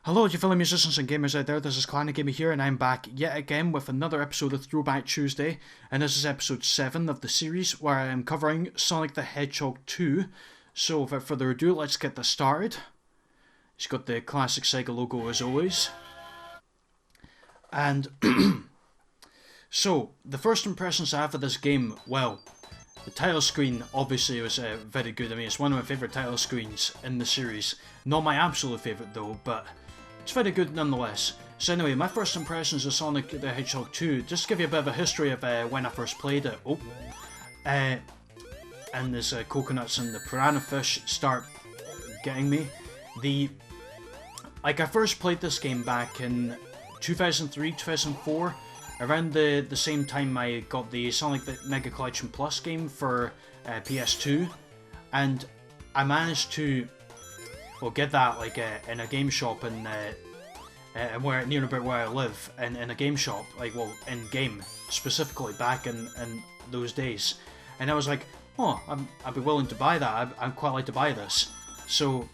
Hello, you fellow musicians and gamers out there, this is Clarinetgamer here, and I'm back yet again with another episode of Throwback Tuesday, and this is episode 7 of the series, where I am covering Sonic the Hedgehog 2. So without further ado, let's get this started. It's got the classic Sega logo as always. And, so, the first impressions I have of this game, well, the title screen obviously was very good. I mean, it's one of my favourite title screens in the series. Not my absolute favourite though, but it's very good nonetheless. So anyway, my first impressions of Sonic the Hedgehog 2, just to give you a bit of a history of when I first played it. And there's coconuts and the piranha fish start getting me. I first played this game back in 2003, 2004, around the same time I got the Sonic the Mega Collection Plus game for PS2, and I managed to get that in a game shop in near about where I live, in a game shop, in game specifically back in those days, and I was like, oh, I'd be willing to buy that. I'd quite like to buy this. So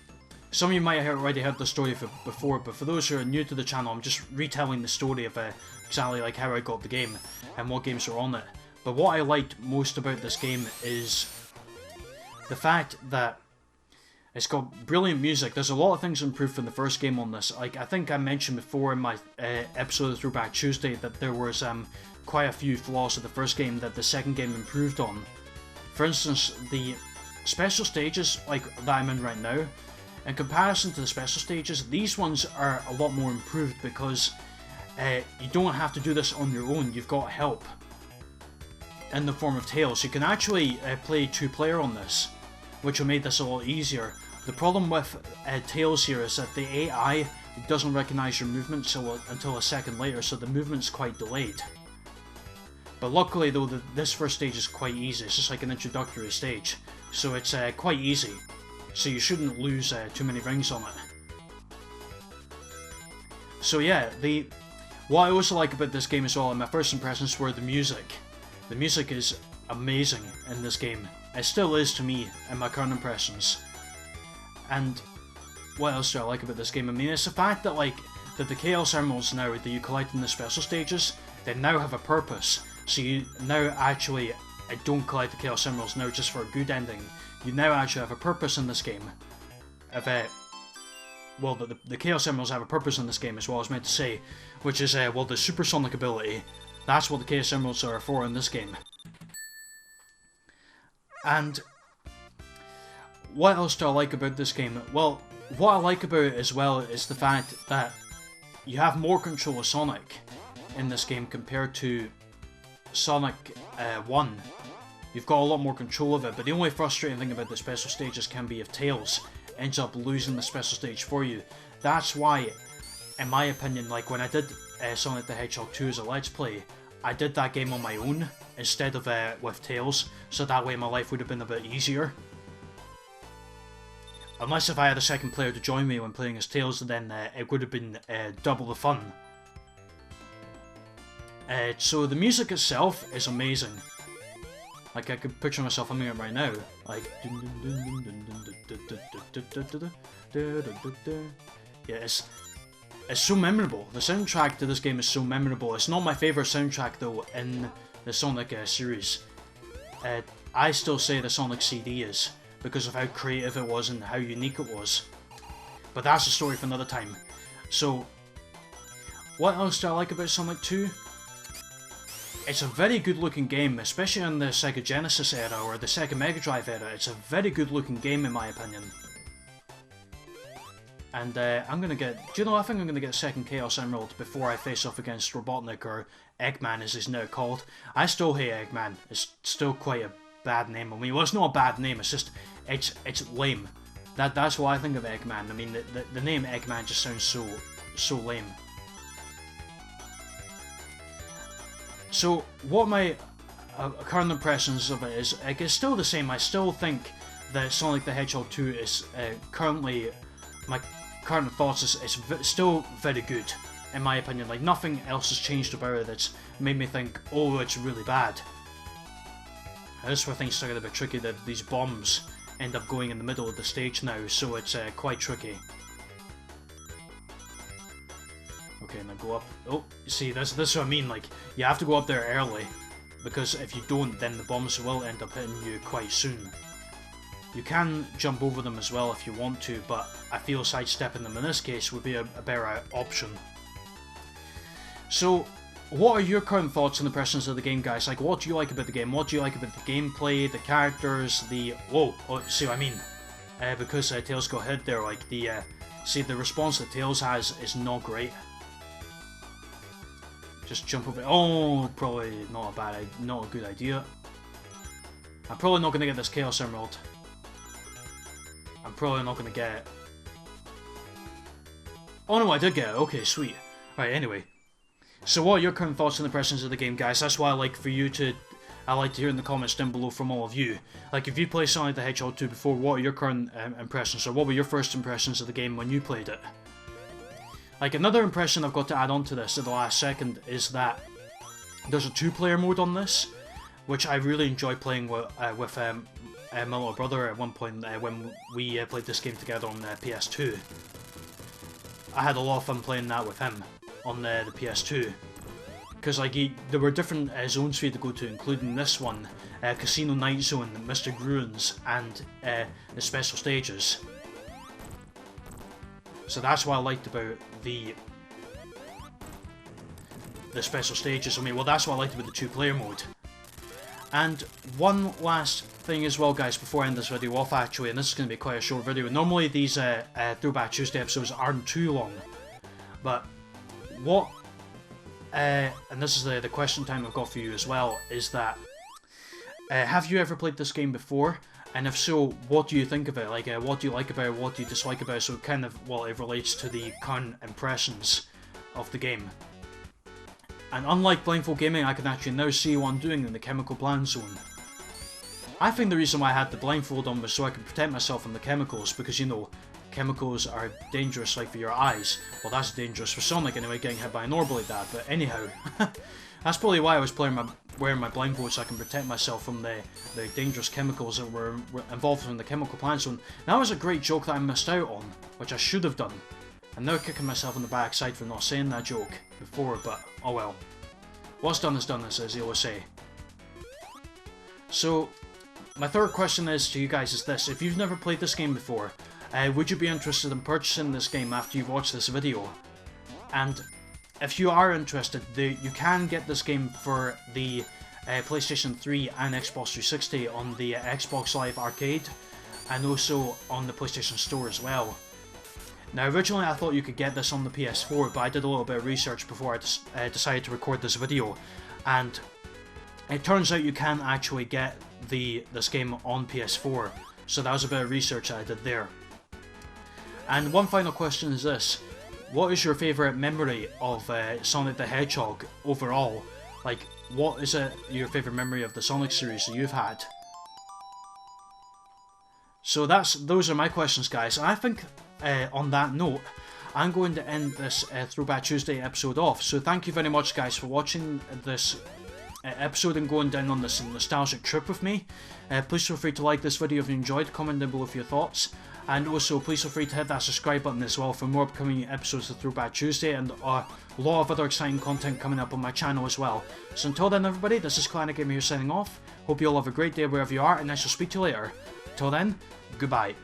some of you might have already heard the story before, but for those who are new to the channel, I'm just retelling the story of exactly how I got the game and what games are on it. But what I liked most about this game is the fact that it's got brilliant music. There's a lot of things improved from the first game on this. I think I mentioned before in my episode of Throwback Tuesday that there was quite a few flaws of the first game that the second game improved on. For instance, the special stages that I'm in right now, in comparison to the special stages, these ones are a lot more improved because you don't have to do this on your own. You've got help in the form of Tails. You can actually play two-player on this, which will make this a lot easier. The problem with Tails here is that the AI doesn't recognize your movements until a second later, so the movement's quite delayed. But luckily though, this first stage is quite easy. It's just like an introductory stage, so it's quite easy. So you shouldn't lose too many rings on it. So yeah, what I also like about this game as well, and my first impressions were the music. The music is amazing in this game. It still is to me in my current impressions. And what else do I like about this game? I mean, it's the fact that that the Chaos Emeralds now that you collect in the special stages, they now have a purpose. So you now actually don't collect the Chaos Emeralds now just for a good ending. You now actually have a purpose in this game. The Chaos Emeralds have a purpose in this game as well, I was meant to say, which is, the Supersonic ability. That's what the Chaos Emeralds are for in this game. And what else do I like about this game? Well, what I like about it as well is the fact that you have more control of Sonic in this game compared to Sonic 1. You've got a lot more control of it, but the only frustrating thing about the special stages can be if Tails ends up losing the special stage for you. That's why, in my opinion, when I did Sonic the Hedgehog 2 as a Let's Play, I did that game on my own instead of with Tails, so that way my life would have been a bit easier. Unless if I had a second player to join me when playing as Tails, then it would have been double the fun. So the music itself is amazing. I could picture myself humming it right now. Yeah, it's so memorable. The soundtrack to this game is so memorable. It's not my favourite soundtrack though in the Sonic series. I still say the Sonic CD is, because of how creative it was and how unique it was. But that's a story for another time. So, what else do I like about Sonic 2? It's a very good looking game, especially in the Sega Genesis era or the Sega Mega Drive era. It's a very good looking game in my opinion. And I'm gonna get, I think I'm gonna get a second Chaos Emerald before I face off against Robotnik, or Eggman as he's now called. I still hate Eggman. It's still quite a bad name. I mean, well, it's not a bad name, it's just, it's lame. That's what I think of Eggman. I mean, the name Eggman just sounds so lame. So, what my current impressions of it is, it's still the same. I still think that Sonic the Hedgehog 2 is currently, my current thoughts is still very good, in my opinion. Nothing else has changed about it that's made me think, oh, it's really bad. This is where things start a bit tricky, that these bombs end up going in the middle of the stage now, so it's quite tricky. Okay, and then go up. Oh, see, this is what I mean. Like, you have to go up there early, because if you don't, then the bombs will end up hitting you quite soon. You can jump over them as well if you want to, but I feel sidestepping them in this case would be a better option. So, what are your current thoughts and impressions of the game, guys? Like, what do you like about the game? What do you like about the gameplay, the characters, the... Whoa, oh, see what I mean? Because Tails got hit there, like, see, the response that Tails has is not great. Just jump over... Oh, probably not a good idea. I'm probably not going to get this Chaos Emerald. I'm probably not going to get it. Oh no, I did get it. Okay, sweet. Right, anyway. So what are your current thoughts and impressions of the game, guys? That's what I like to hear in the comments down below from all of you. Like, if you played Sonic the Hedgehog 2 before, what are your current impressions, or what were your first impressions of the game when you played it? Like, another impression I've got to add on to this at the last second is that there's a 2-player mode on this, which I really enjoy playing with my little brother at one point when we played this game together on the PS2. I had a lot of fun playing that with him on the PS2, because like there were different zones for you to go to, including this one, Casino Night Zone, Mystic Ruins, and the special stages. So that's what I liked about the special stages. I mean, well, that's what I liked about the 2-player mode. And one last thing as well, guys, before I end this video off, actually, and this is going to be quite a short video. Normally these Throwback Tuesday episodes aren't too long, but what, and this is the question time I've got for you as well, is that, have you ever played this game before? And if so, what do you think of it? Like, what do you like about it, what do you dislike about it? So kind of, well, it relates to the current impressions of the game. And unlike blindfold gaming, I can actually now see what I'm doing in the chemical plant zone. I think the reason why I had the blindfold on was so I could protect myself from the chemicals, because, you know, chemicals are dangerous, like, for your eyes. Well, that's dangerous for Sonic anyway, getting hit by an orb like that, but anyhow. That's probably why I was wearing my blindfold, so I can protect myself from the dangerous chemicals that were involved in the chemical plant zone. That was a great joke that I missed out on, which I should have done. I'm now kicking myself in the backside for not saying that joke before, but oh well. What's done is done, as they always say. So, my third question is to you guys is this: if you've never played this game before, would you be interested in purchasing this game after you've watched this video? And if you are interested, you can get this game for the PlayStation 3 and Xbox 360 on the Xbox Live Arcade, and also on the PlayStation Store as well. Now, originally I thought you could get this on the PS4, but I did a little bit of research before I decided to record this video, and it turns out you can actually get this game on PS4, so that was a bit of research that I did there. And one final question is this: what is your favourite memory of Sonic the Hedgehog overall? Like, what is your favourite memory of the Sonic series that you've had? So those are my questions, guys. And I think on that note, I'm going to end this Throwback Tuesday episode off. So thank you very much, guys, for watching this episode and going down on this nostalgic trip with me. Please feel free to like this video if you enjoyed, comment down below for your thoughts, and also please feel free to hit that subscribe button as well for more upcoming episodes of Throwback Tuesday and a lot of other exciting content coming up on my channel as well. So until then, everybody, this is Clarinetgamer here signing off. Hope you all have a great day wherever you are, and I shall speak to you later. Till then, goodbye.